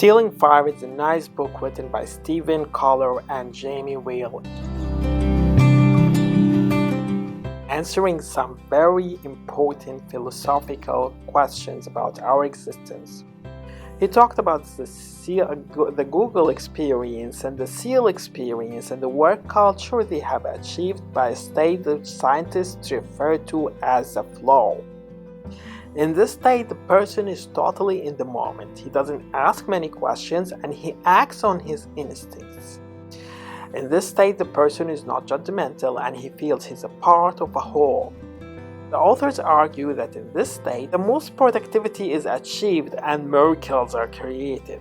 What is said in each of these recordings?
Stealing Fire is a nice book written by Kotler and Jamie Wheel, answering some very important philosophical questions about our existence. He talked about the Google experience and the SEAL experience and the work culture they have achieved by a state that scientists refer to as a flow. In this state, the person is totally in the moment. He doesn't ask many questions and he acts on his instincts. In this state, the person is not judgmental and he feels he's a part of a whole. The authors argue that in this state, the most productivity is achieved and miracles are created.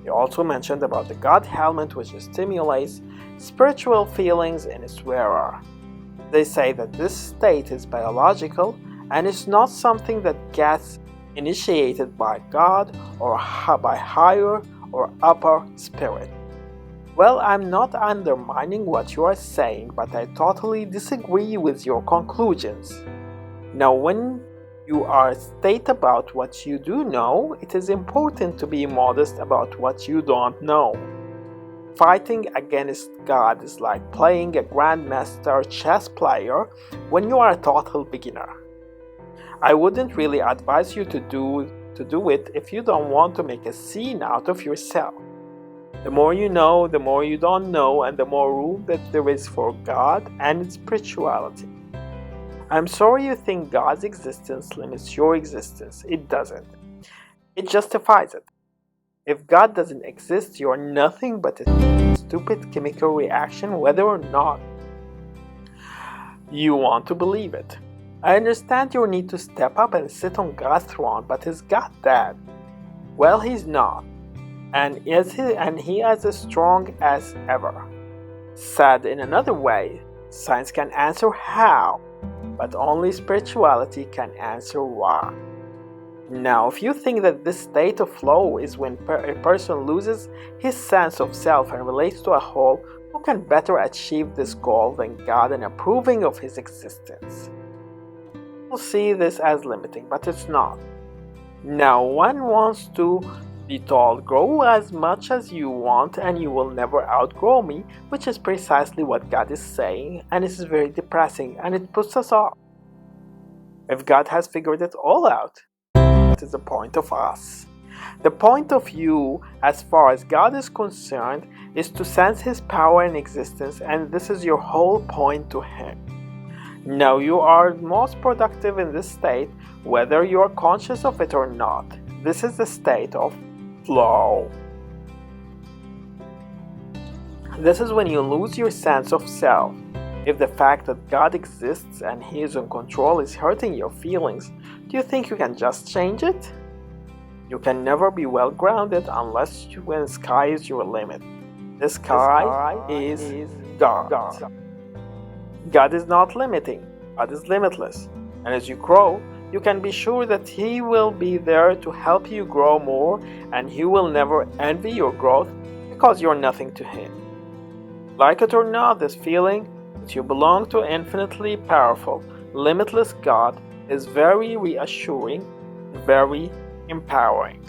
They also mentioned about the God helmet, which stimulates spiritual feelings in its wearer. They say that this state is biological and is not something that gets initiated by God or by higher or upper spirit. Well, I'm not undermining what you are saying, but I totally disagree with your conclusions. Now, when you are state about what you do know, it is important to be modest about what you don't know. Fighting against God is like playing a grandmaster chess player when you are a total beginner. I wouldn't really advise you to do it if you don't want to make a scene out of yourself. The more you know, the more you don't know, and the more room that there is for God and spirituality. I'm sorry you think God's existence limits your existence. It doesn't. It justifies it. If God doesn't exist, you are nothing but a stupid chemical reaction, whether or not you want to believe it. I understand your need to step up and sit on God's throne, but is God dead? Well, he's not. And he is as strong as ever. Said in another way, science can answer how, but only spirituality can answer why. Now, if you think that this state of flow is when a person loses his sense of self and relates to a whole, who can better achieve this goal than God in approving of his existence? People see this as limiting, but it's not. Now, one wants to be told, grow as much as you want and you will never outgrow me, which is precisely what God is saying, and this is very depressing and it puts us off. If God has figured it all out, what is the point of us? The point of you, as far as God is concerned, is to sense His power and existence, and this is your whole point to Him. Now you are most productive in this state, whether you are conscious of it or not. This is the state of flow. This is when you lose your sense of self. If the fact that God exists and He is in control is hurting your feelings, do you think you can just change it? You can never be well grounded unless when the sky is your limit. The sky is God. God is not limiting. God is limitless. And as you grow, you can be sure that He will be there to help you grow more, and He will never envy your growth because you're nothing to Him. Like it or not, this feeling that you belong to an infinitely powerful, limitless God is very reassuring, very empowering.